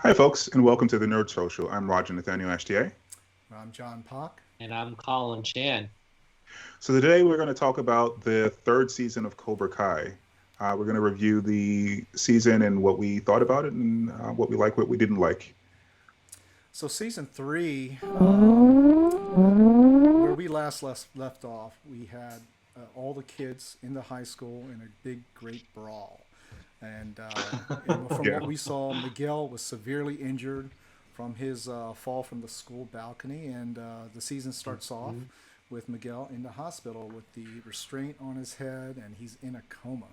Hi, folks, and welcome to the Nerd Social. I'm Roger Nathaniel HTA. I'm John Pock. And I'm Colin Chan. So today we're going to talk about the third season of Cobra Kai. We're going to review the season and what we thought about it and what we liked, what we didn't like. So season three, where we left off, we had all the kids in the high school in a big, great brawl. And from Yeah. what we saw, Miguel was severely injured from his fall from the school balcony. And the season starts off with Miguel in the hospital with the restraint on his head, and he's in a coma.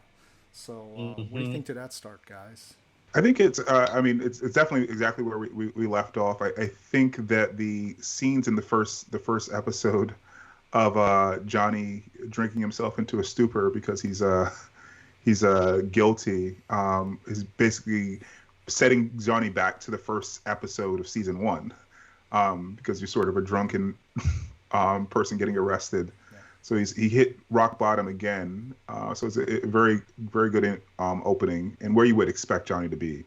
So what do you think to that start, guys? I think it's definitely exactly where we left off. I think that the scenes in the first episode of Johnny drinking himself into a stupor because he's guilty is basically setting Johnny back to the first episode of season one, because you're sort of a drunken person getting arrested. Yeah. So he hit rock bottom again. So it's a very, very good opening, and where you would expect Johnny to be,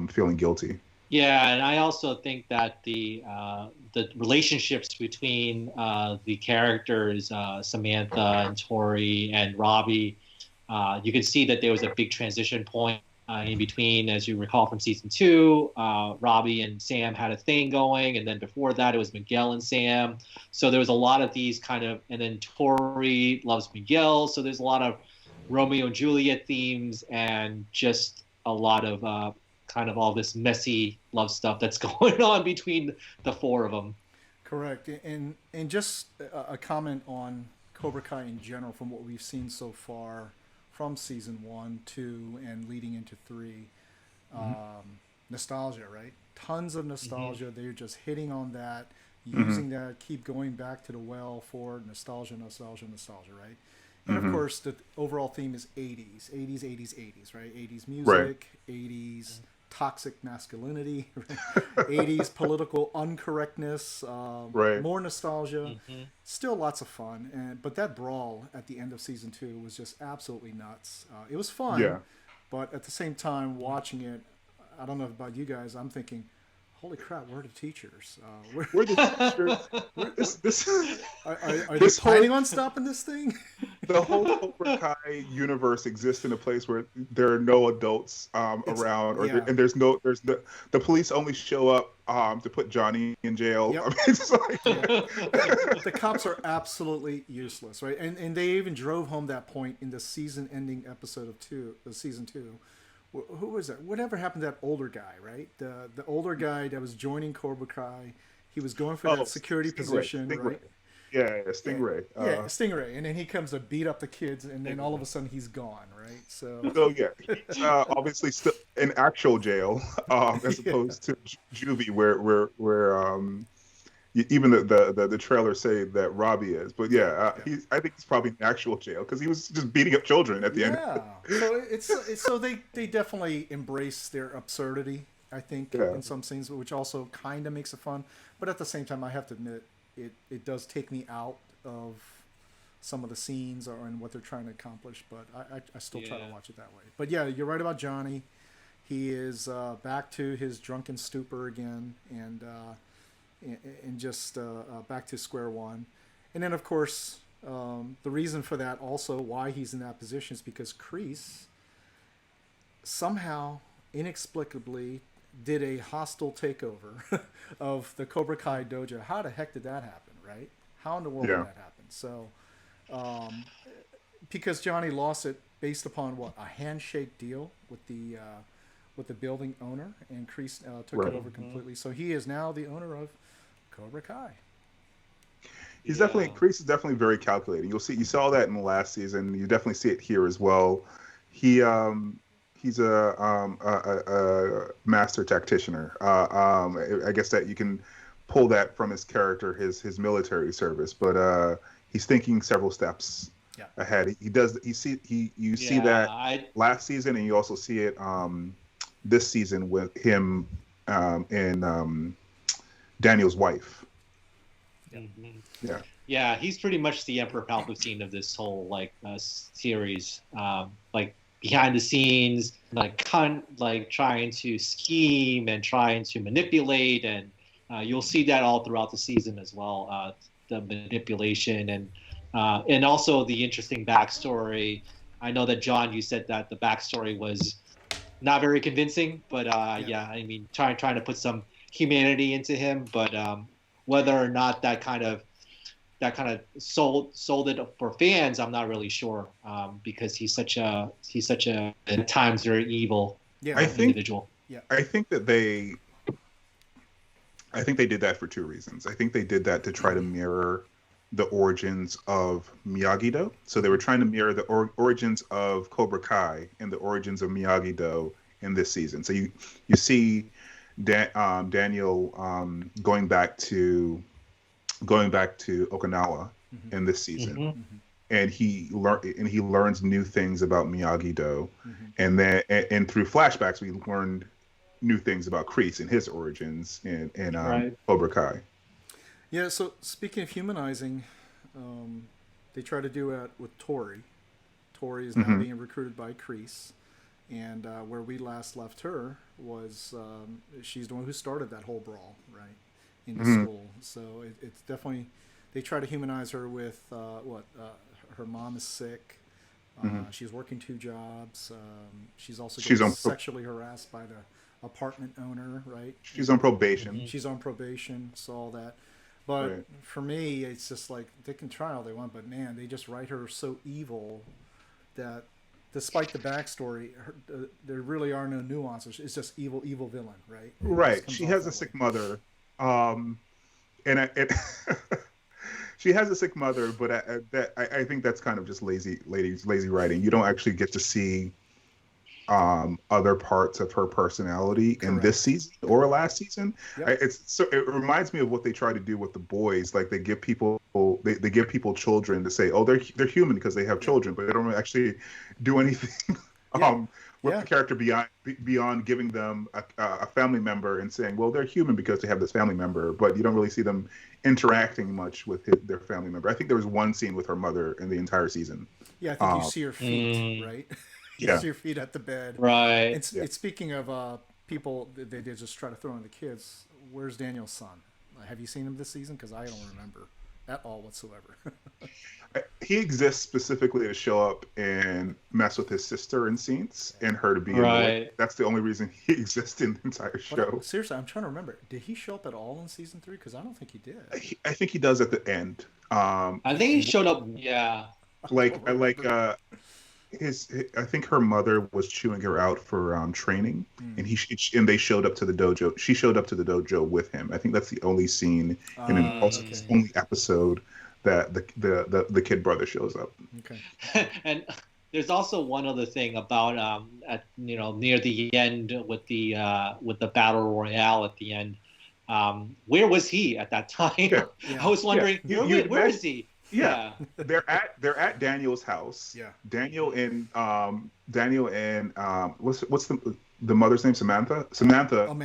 feeling guilty. Yeah, and I also think that the relationships between the characters Samantha and Tori and Robby, you could see that there was a big transition point in between, as you recall from season two. Robby and Sam had a thing going, and then before that it was Miguel and Sam. So there was a lot of these kind of, and then Tori loves Miguel, so there's a lot of Romeo and Juliet themes, and just a lot of kind of all this messy love stuff that's going on between the four of them. Correct. And just a comment on Cobra Kai in general from what we've seen so far from season 1, 2, and leading into 3. Nostalgia, right? Tons of nostalgia. They're just hitting on that, using that, keep going back to the well for nostalgia, right? And of course, the overall theme is 80s, right? 80s music, right. 80s toxic masculinity, right? 80s political uncorrectness, Right. more nostalgia, still lots of fun. But that brawl at the end of season 2 was just absolutely nuts. It was fun, Yeah. but at the same time, watching it, I don't know about you guys, I'm thinking, holy crap, where are the teachers? Where the this Are they this planning whole on stopping this thing? the whole Cobra Kai universe exists in a place where there are no adults around, or yeah. and there's the police only show up to put Johnny in jail. Yep. I mean, it's like The cops are absolutely useless, right? And they even drove home that point in the season-ending episode of season 2. Who was that? Whatever happened to that older guy, right? The older guy that was joining Cobra Kai. He was going for that security position, right? Yeah, Stingray. Yeah, Stingray. And then he comes to beat up the kids, and then all of a sudden he's gone, right? So yeah, he's obviously still in actual jail, as opposed to juvie, where even the trailers say that Robby is. But I think he's probably in actual jail because he was just beating up children at the end. Yeah, so they definitely embrace their absurdity, I think, in some scenes, which also kind of makes it fun. But at the same time, I have to admit, it does take me out of some of the scenes and what they're trying to accomplish. But I still try to watch it that way. But yeah, you're right about Johnny. He is back to his drunken stupor again, and just back to square one. And then, of course, the reason for that also, why he's in that position, is because Kreese somehow, inexplicably, did a hostile takeover of the Cobra Kai dojo. How the heck did that happen, right? How in the world did that happen? So, because Johnny lost it based upon what, a handshake deal with the building owner, and Kreese took it over completely. So he is now the owner of Cobra Kai. Kreese is definitely very calculating. You saw that in the last season. You definitely see it here as well. He's a master tacticianer. I guess that you can pull that from his character, his military service, but he's thinking several steps ahead. He does. You see that last season, and you also see it this season with him and Daniel's wife. Yeah, he's pretty much the Emperor Palpatine of this whole series. behind the scenes, like trying to scheme and trying to manipulate, and you'll see that all throughout the season as well. The manipulation and also the interesting backstory. I know that John, you said that the backstory was not very convincing, but yeah, I mean, trying to put some humanity into him, but whether or not that kind of sold it for fans, I'm not really sure, because he's such a at times very evil individual. Yeah, I think they did that for two reasons. I think they did that to try to mirror the origins of Miyagi-Do. So they were trying to mirror the origins of Cobra Kai and the origins of Miyagi-Do in this season. So you see Daniel going back to Okinawa in this season, and he learns new things about Miyagi-Do, and then and through flashbacks we learned new things about Kreese and his origins in Cobra Kai. Yeah, so speaking of humanizing, they try to do it with Tori. Tori is now being recruited by Kreese, and where we last left her was she's the one who started that whole brawl, right, in the school. So it's definitely, they try to humanize her with her mom is sick. She's working 2 jobs. She's also sexually harassed by the apartment owner, right? She's on probation. She's on probation, so all that. But for me, it's just like they can try all they want, but man, they just write her so evil that despite the backstory, there really are no nuances. It's just evil villain, right? Right. She has a sick mother, and she has a sick mother, but I think that's kind of just lazy writing. You don't actually get to see other parts of her personality in this season or last season. Yep. It reminds me of what they try to do with the boys. Like they give people children to say, oh, they're human because they have children, but they don't actually do anything with the character beyond giving them a family member and saying, well, they're human because they have this family member, but you don't really see them interacting much with their family member. I think there was one scene with her mother in the entire season. Yeah, I think you see her feet, right? You see your feet at the bed. Right. It's speaking of people, they just try to throw in the kids. Where's Daniel's son? Have you seen him this season? Because I don't remember at all whatsoever. He exists specifically to show up and mess with his sister in scenes and her to be annoyed. That's the only reason he exists in the entire show. Seriously, I'm trying to remember. Did he show up at all in season 3? Because I don't think he did. I think he does at the end. I think he showed up. Yeah. I think her mother was chewing her out for training, and they showed up to the dojo. She showed up to the dojo with him. I think that's the only scene, and also the only episode that the kid brother shows up. Okay. And there's also one other thing about near the end with the battle royale at the end. Where was he at that time? Yeah. I was wondering where is he? Yeah. They're at Daniel's house. Yeah. Daniel and what's the mother's name? Samantha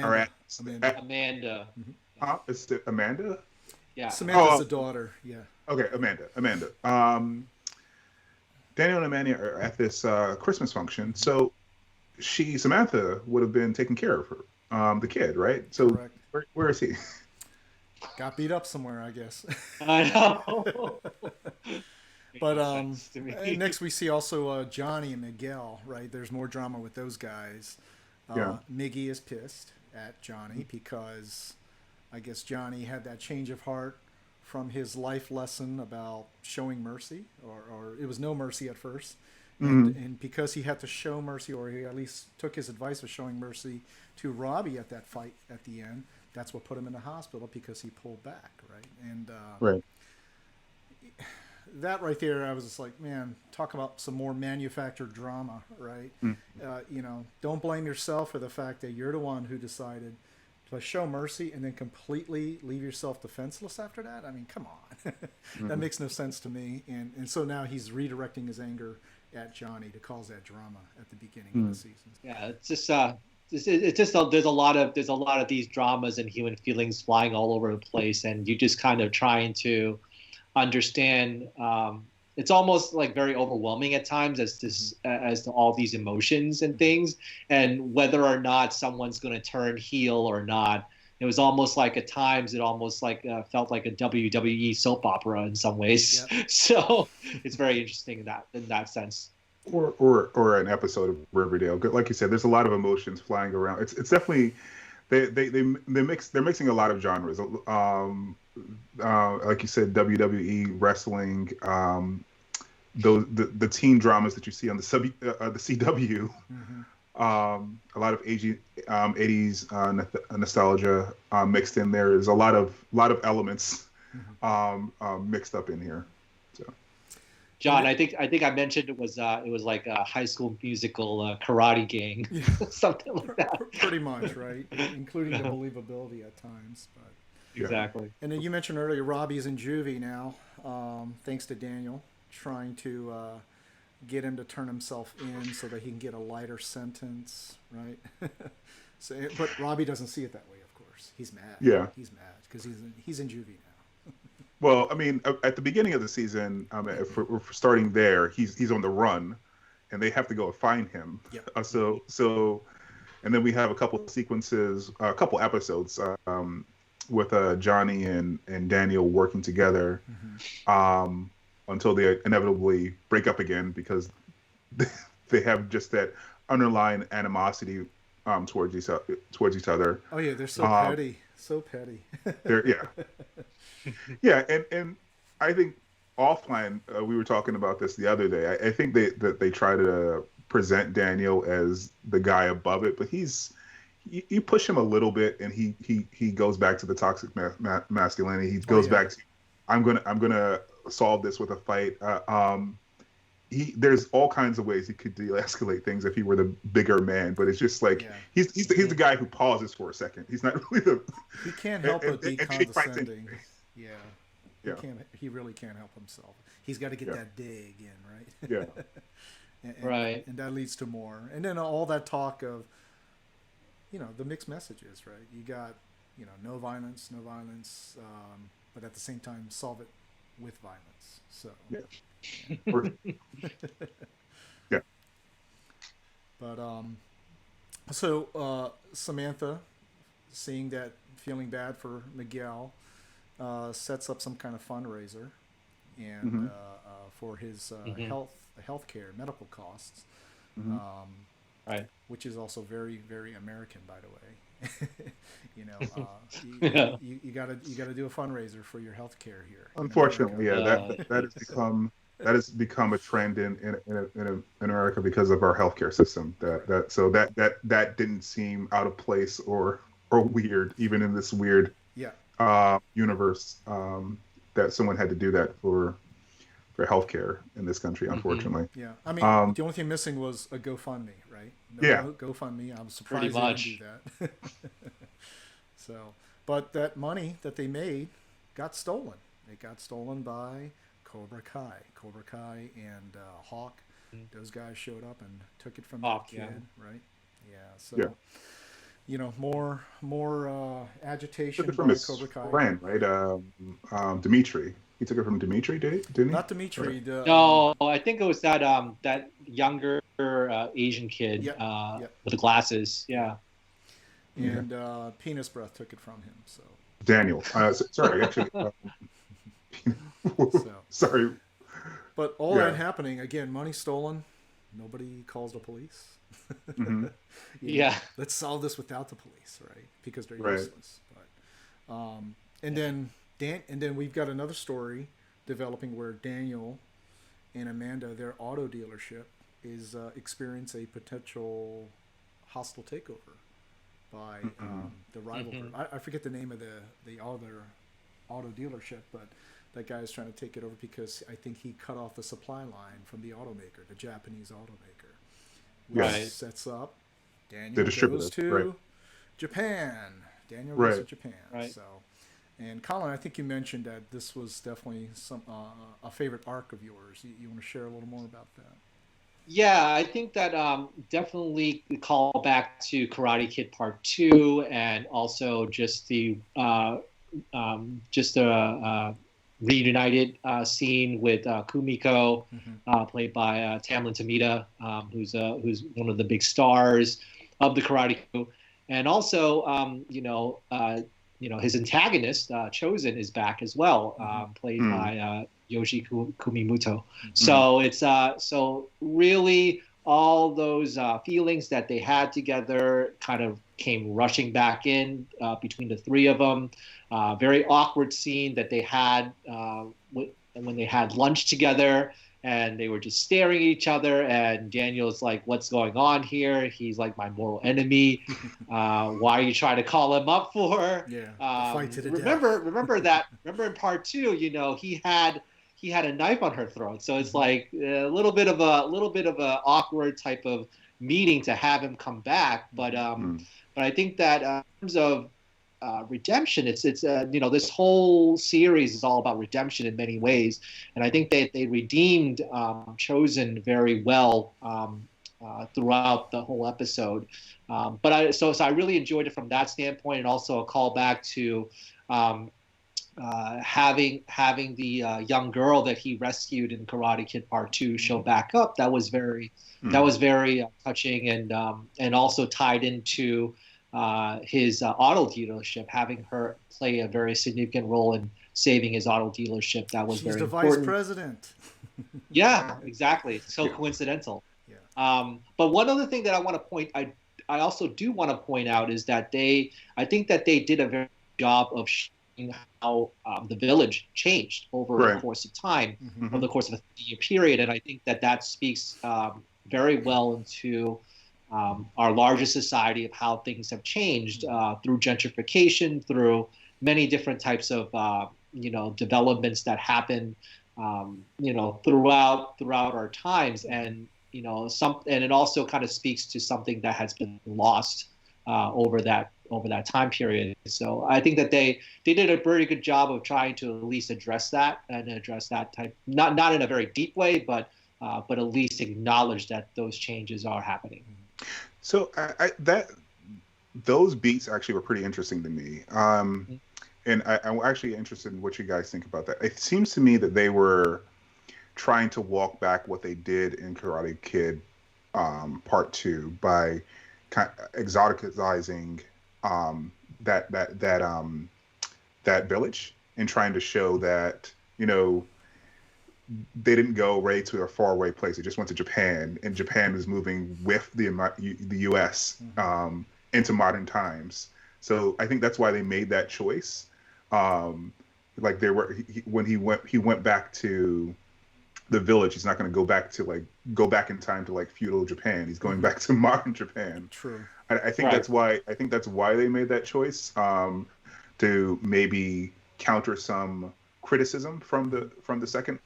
are at Amanda. Is it Amanda? Yeah. Samantha's the daughter. Yeah. Okay, Amanda. Daniel and Amanda are at this Christmas function. So Samantha would have been taking care of her, the kid, right? So where is he? Got beat up somewhere, I guess. I know. But next we see also Johnny and Miguel, right? There's more drama with those guys. Miggy is pissed at Johnny because I guess Johnny had that change of heart from his life lesson about showing mercy, or it was no mercy at first. And because he had to show mercy, or he at least took his advice of showing mercy to Robby at that fight at the end, that's what put him in the hospital because he pulled back, right? And that right there, I was just like, man, talk about some more manufactured drama, right? Don't blame yourself for the fact that you're the one who decided to show mercy and then completely leave yourself defenseless after that. I mean, come on. That makes no sense to me. And so now he's redirecting his anger at Johnny to cause that drama at the beginning of the season. Yeah, it's just there's a lot of these dramas and human feelings flying all over the place, and you just kind of trying to understand. it's almost like very overwhelming at times as to all these emotions and things, and whether or not someone's going to turn heel or not. It was almost like at times it almost like felt like a WWE soap opera in some ways. Yep. So it's very interesting in that sense. Or an episode of Riverdale. Like you said, there's a lot of emotions flying around. It's definitely they're mixing a lot of genres. Like you said, WWE, wrestling, the teen dramas that you see on the CW. Mm-hmm. A lot of 80s nostalgia mixed in there. There's a lot of elements mixed up in here. So, John, I think I mentioned it was like a High School Musical karate gang, something like that. Pretty much, right? Including the believability at times, but exactly. And then you mentioned earlier, Robby's in juvie now, thanks to Daniel trying to get him to turn himself in so that he can get a lighter sentence, right? But Robby doesn't see it that way, of course. He's mad. Yeah, he's mad because he's in juvie now. Well, I mean, at the beginning of the season, if we're starting there, he's on the run, and they have to go and find him. Yep. And then we have a couple sequences, a couple episodes with Johnny and Daniel working together. Mm-hmm. Until they inevitably break up again because they have just that underlying animosity towards each other. Oh yeah, they're so petty, so petty. Yeah, and I think offline we were talking about this the other day. I think that they try to present Daniel as the guy above it, but you push him a little bit, and he goes back to the toxic masculinity. He goes back to I'm gonna solve this with a fight. There's all kinds of ways he could de-escalate things if he were the bigger man, but it's just like he's the guy who pauses for a second. He's not really the. He can't help but be condescending. Yeah. He really can't help himself. He's got to get that dig in, right? Yeah. Right. And that leads to more. And then all that talk of, the mixed messages, right? You got, no violence, but at the same time, solve it with violence. So. Yeah. But Samantha, feeling bad for Miguel, sets up some kind of fundraiser, and for his healthcare medical costs, right? Which is also very, very American, by the way. You gotta do a fundraiser for your healthcare here. Unfortunately, that has become a trend in America because of our healthcare system. That didn't seem out of place or weird, even in this weird universe, that someone had to do that for healthcare in this country, unfortunately. Yeah, I mean, the only thing missing was a GoFundMe, right? GoFundMe. I'm surprised they didn't do that. So, but that money that they made got stolen. It got stolen by Cobra Kai and Hawk. Those guys showed up and took it from that kid, right? Yeah. So, more agitation from his Cobra Kai. friend, right? Dimitri. He took it from Dimitri, didn't he? Not Dimitri. No, I think it was that younger Asian kid with the glasses. Yeah. And Penis Breath took it from him. So. Daniel. Sorry, actually. Sorry. But all that happening, again, money stolen. Nobody calls the police. Let's solve this without the police, right? Because they're useless. But, and then we've got another story developing where Daniel and Amanda, their auto dealership, is experience a potential hostile takeover by the rival group. I forget the name of the other auto dealership, but that guy is trying to take it over because I think he cut off the supply line from the automaker, the Japanese automaker, which sets up Daniel goes to Japan. Daniel goes to Japan. Right. So, and Colin, I think you mentioned that this was definitely a favorite arc of yours. You want to share a little more about that? Yeah, I think that definitely call back to Karate Kid Part 2, and also just the reunited scene with Kumiko, played by Tamlyn Tomita, who's one of the big stars of the Karate Kid, and also his antagonist Chosen is back as well, played by Yoshi Kumimoto. So it's so really all those feelings that they had together kind of came rushing back in between the three of them. Very awkward scene that they had when they had lunch together, and they were just staring at each other, and Daniel's like, what's going on here? He's like my mortal enemy. Why are you trying to call him up for? Fight to the death. Remember in part 2, he had a knife on her throat. So it's like a little bit of a awkward type of meeting to have him come back. But I think that in terms of redemption, it's this whole series is all about redemption in many ways, and I think they redeemed Chosen very well throughout the whole episode. But I really enjoyed it from that standpoint, and also a callback to having the young girl that he rescued in Karate Kid Part 2 show back up. That was very touching, and also tied into his auto dealership, having her play a very significant role in saving his auto dealership. That was very important. She's the vice president. Yeah, exactly. So coincidental. Yeah. But one other thing that I also do want to point out is that I think that they did a very good job of showing how the village changed over the course of time, over the course of a 3-year period, and I think that speaks very well into our larger society of how things have changed through gentrification, through many different types of developments that happen throughout our times, and and it also kind of speaks to something that has been lost over that time period. So I think that they did a very good job of trying to at least address that type, not in a very deep way, but at least acknowledge that those changes are happening. So those beats actually were pretty interesting to me, and I'm actually interested in what you guys think about that. It seems to me that they were trying to walk back what they did in Karate Kid Part 2 by kind of exoticizing that village, and trying to show that they didn't go right to a faraway place. They just went to Japan, and Japan is moving with the U.S. Into modern times. So I think that's why they made that choice. Like when he went back to the village, he's not going to go back in time to feudal Japan. He's going back to modern Japan. True. I think that's why they made that choice, to maybe counter some criticism from the second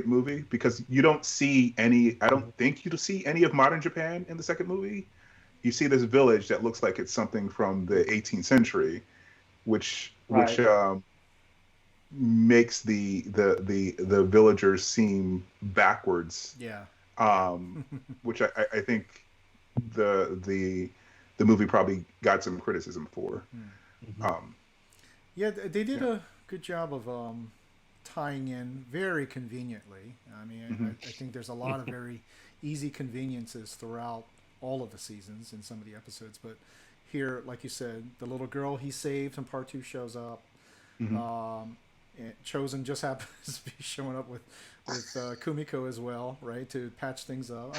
movie, because you don't see any. I don't think you see any of modern Japan in the second movie. You see this village that looks like it's something from the 18th century, which makes the villagers seem backwards. Yeah. Which I think the movie probably got some criticism for. Yeah, they did a good job of tying in very conveniently. I mean, I think there's a lot of very easy conveniences throughout all of the seasons in some of the episodes. But here, like you said, the little girl he saved in Part 2 shows up. And Chosen just happens to be showing up with Kumiko as well, right, to patch things up.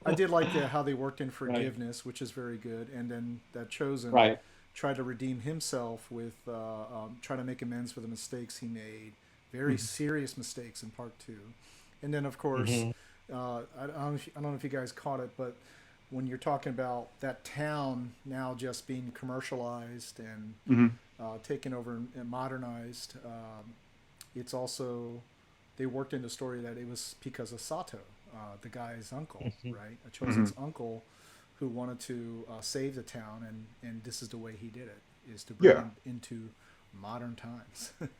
I did like how they worked in forgiveness, which is very good. And then that Chosen tried to redeem himself with trying to make amends for the mistakes he made, very serious mistakes in Part 2. And then, of course, I don't know if you guys caught it, but when you're talking about that town now just being commercialized and taken over and modernized, it's also, they worked in the story that it was because of Sato, the guy's uncle, right? A Chosen's uncle, who wanted to save the town, and this is the way he did it, is to bring them into modern times. And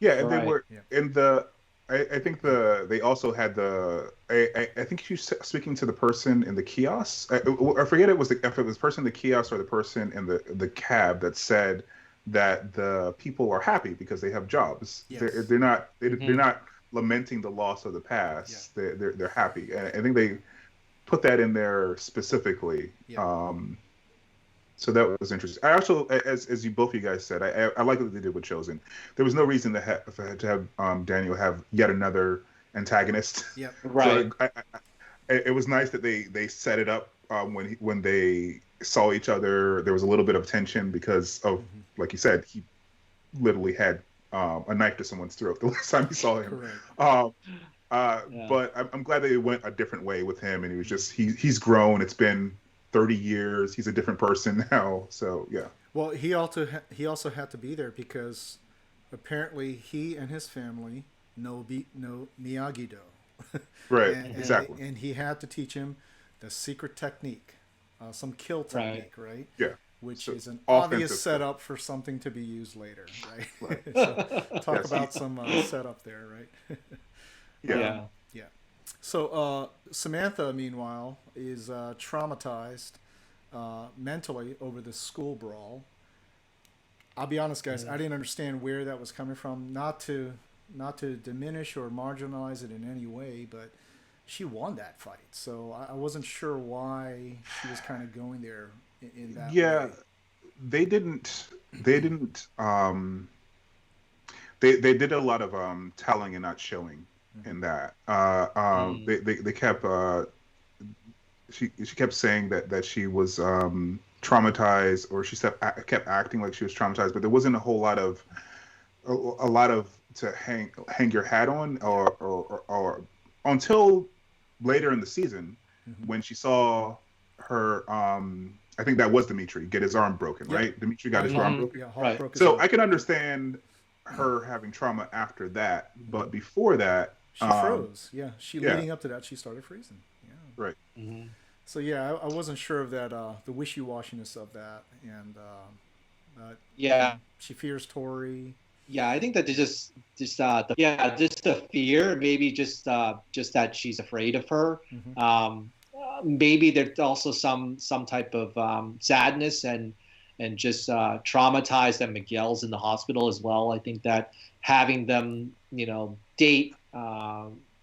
they were in the. I think they also had the. I think she was speaking to the person in the kiosk. I forget if it was the person in the kiosk or the person in the cab that said that the people are happy because they have jobs. Yes. They're not lamenting the loss of the past. Yeah. They're happy, and I think they put that in there specifically. Yeah. So that was interesting. I also, as you both of you guys said, I like what they did with Chosen. There was no reason to have Daniel have yet another antagonist. Yep. Right. So it was nice that they set it up when they saw each other. There was a little bit of tension because of, like you said, he literally had a knife to someone's throat the last time he saw him. Correct. But I'm glad they went a different way with him, and he was just he's grown. It's been 30 years. He's a different person now. So yeah. Well, he also had to be there because apparently he and his family know Miyagi-Do. Right. And exactly. And he had to teach him the secret technique, some kill technique, right? Yeah. Which So is an offensive obvious setup for something to be used later, right? So talk about some setup there, right? Yeah. Yeah. So Samantha, meanwhile, is traumatized mentally over the school brawl. I'll be honest, guys. I didn't understand where that was coming from. Not to diminish or marginalize it in any way, but she won that fight, so I wasn't sure why she was kind of going there in that way. They didn't. They didn't. They did a lot of telling and not showing in that. They kept. She kept saying that she was traumatized, or she kept acting like she was traumatized, but there wasn't a whole lot of to hang your hat on, or until later in the season when she saw her. I think that was Dimitri get his arm broken, right? Dimitri got his arm broken. Yeah, Hulk broke his So arm. I can understand her having trauma after that, but before that, She froze. Yeah, leading up to that, she started freezing. Yeah. Right. So yeah, I wasn't sure of that, the wishy-washiness of that, and she fears Tori. Yeah, I think that just the fear, maybe just that she's afraid of her. Maybe there's also some type of sadness and just traumatized that Miguel's in the hospital as well. I think that having them, date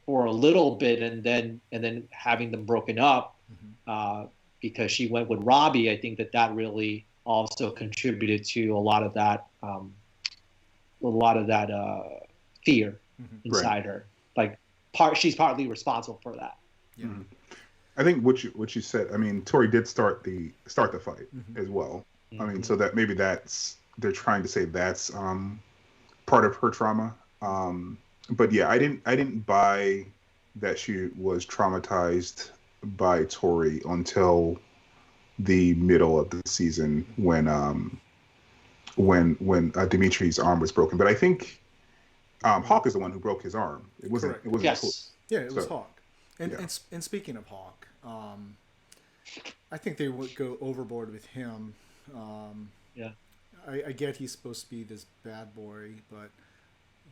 for a little bit and then having them broken up because she went with Robby, I think that really also contributed to a lot of that fear inside her. Like she's partly responsible for that. Yeah. I think what you said. I mean, Tori did start the fight as well. I mean, so that maybe they're trying to say that's part of her trauma. But yeah, I didn't buy that she was traumatized by Tori until the middle of the season when Dimitri's arm was broken. But I think Hawk is the one who broke his arm. It wasn't. Correct. It wasn't. Yes. Yeah, it was Hawk. And speaking of Hawk, I think they would go overboard with him. I get he's supposed to be this bad boy, but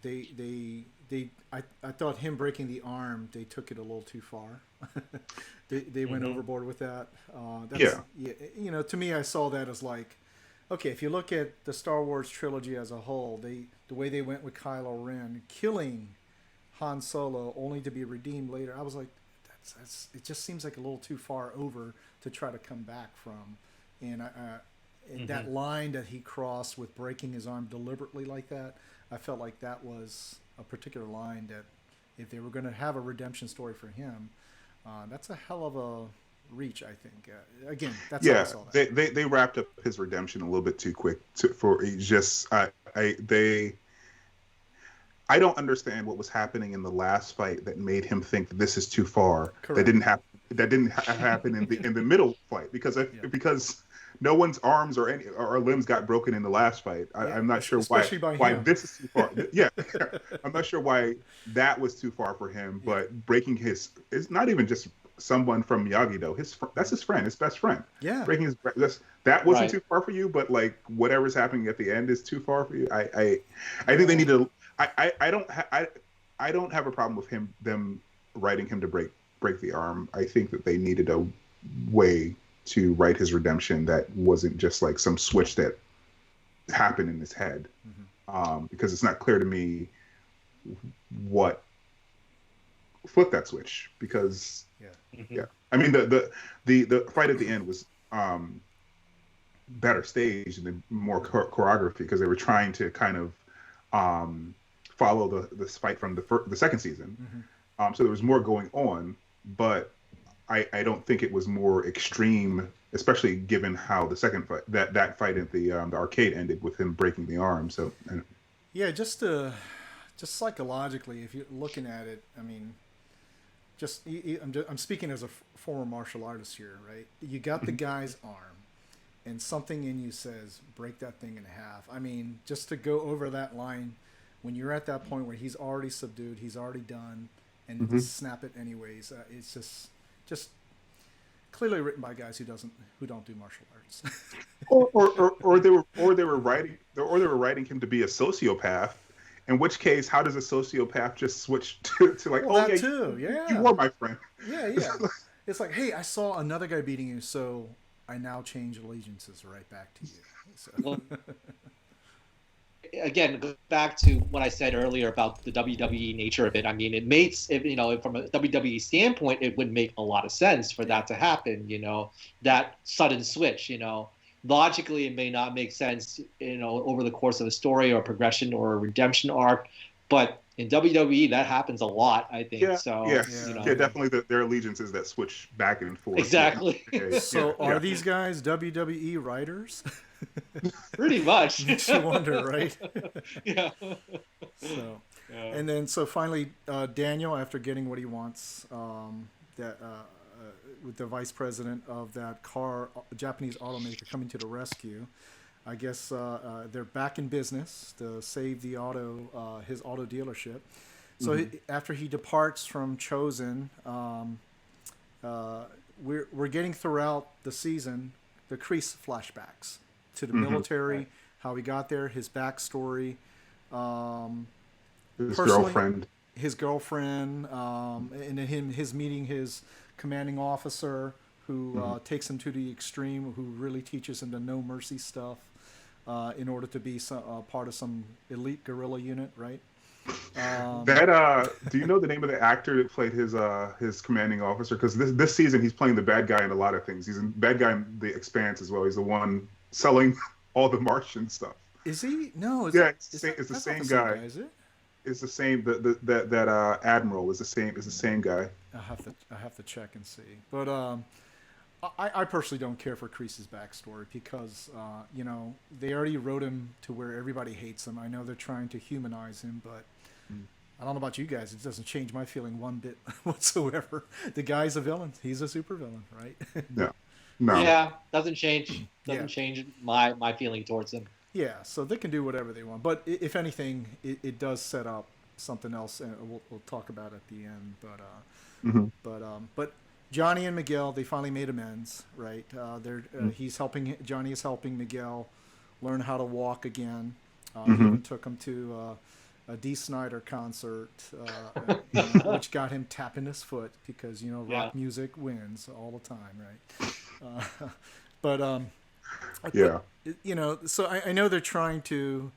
I thought him breaking the arm, they took it a little too far. they went overboard with that. To me, I saw that as like, okay, if you look at the Star Wars trilogy as a whole, the way they went with Kylo Ren killing Han Solo only to be redeemed later, I was like, it just seems like a little too far over to try to come back from. And that line that he crossed with breaking his arm deliberately like that, I felt like that was a particular line that if they were going to have a redemption story for him, that's a hell of a reach, I think. Again, that's how I saw that. They wrapped up his redemption a little bit too quick I don't understand what was happening in the last fight that made him think that this is too far. Correct. That didn't happen in the middle fight because no one's arms or limbs got broken in the last fight. I'm not sure why this is too far. Yeah, I'm not sure why that was too far for him. But breaking it's not even just someone from Miyagi-Do. That's his friend, his best friend. Yeah, breaking that wasn't too far for you, but like whatever's happening at the end is too far for you. I think they need to. I don't have a problem with them writing him to break the arm. I think that they needed a way to write his redemption that wasn't just like some switch that happen in his head, because it's not clear to me what flipped that switch. Because yeah, I mean the fight at the end was better staged and more choreography because they were trying to kind of follow this fight from the second season. So there was more going on, but I don't think it was more extreme, especially given how the second fight, that fight at the arcade ended with him breaking the arm. So yeah, just psychologically, if you're looking at it, I mean, I'm speaking as a former martial artist here, right? You got the guy's arm, and something in you says break that thing in half. I mean, just to go over that line, when you're at that point where he's already subdued, he's already done, and just snap it anyways. It's just clearly written by guys who don't do martial arts. or they were writing him to be a sociopath. In which case, how does a sociopath just switch to like, well, that too, yeah, you are my friend. Yeah. It's like, hey, I saw another guy beating you, so I now change allegiances right back to you. So. Well, again, go back to what I said earlier about the WWE nature of it. I mean, it makes, from a WWE standpoint, it would make a lot of sense for that to happen, that sudden switch, Logically, it may not make sense, over the course of a story or progression or a redemption arc, but in WWE, that happens a lot, I think. Yeah, so, definitely their allegiances that switch back and forth. Exactly. So are these guys WWE writers? Pretty much. Makes you wonder, right? Yeah. So, and then finally, Daniel, after getting what he wants, with the vice president of that Japanese automaker coming to the rescue, I guess they're back in business to save the his auto dealership. So after he departs from Chosen, we're getting throughout the season the Kreese flashbacks to the military, how he got there, his backstory, his girlfriend, and then his meeting his commanding officer who takes him to the extreme, who really teaches him the no mercy stuff in order to be part of some elite guerrilla unit, right? Do you know the name of the actor that played his commanding officer? Because this season he's playing the bad guy in a lot of things. He's a bad guy in The Expanse as well. He's the one selling all the Martian stuff. Is he? No. It's the same guy. Is it? It's the same. That admiral is the same guy. I have to check and see. But I personally don't care for Kreese's backstory because they already wrote him to where everybody hates him. I know they're trying to humanize him, but I don't know about you guys. It doesn't change my feeling one bit whatsoever. The guy's a villain. He's a super villain, right? Yeah. No. Yeah, doesn't change. Doesn't change my feeling towards him. Yeah, so they can do whatever they want. But if anything, it does set up something else, and we'll talk about at the end. But Johnny and Miguel, they finally made amends, right? Johnny is helping Miguel learn how to walk again. He even took him to a Dee Snider concert, which got him tapping his foot because rock music wins all the time, right? But so I know they're trying to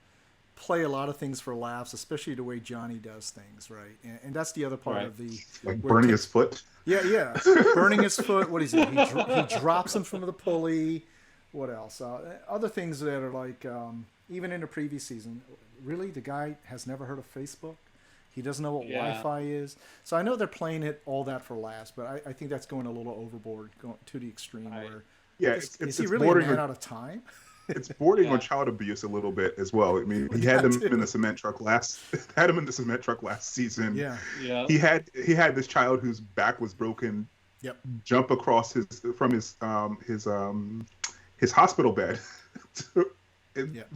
play a lot of things for laughs, especially the way Johnny does things, right? And that's the other part of the burning his foot. Yeah, burning his foot. What is it? He drops him from the pulley. What else? Other things that are like, even in the previous season, really, the guy has never heard of Facebook. He doesn't know what Wi-Fi is. So I know they're playing it all that for laughs, but I think that's going a little overboard, going to the extreme where. Yeah, is he really a man out of time? It's bordering on child abuse a little bit as well. I mean, he had him in the cement truck last season. Yeah. He had this child whose back was broken. Yep. Jump across from his hospital bed to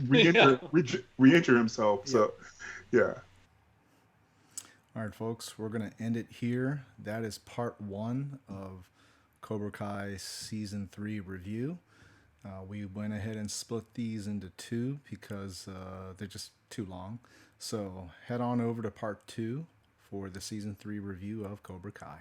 re-injure himself. Yeah. So, yeah. All right, folks, we're gonna end it here. That is part 1 of Cobra Kai Season 3 review. We went ahead and split these into 2 because they're just too long. So head on over to part 2 for the Season 3 review of Cobra Kai.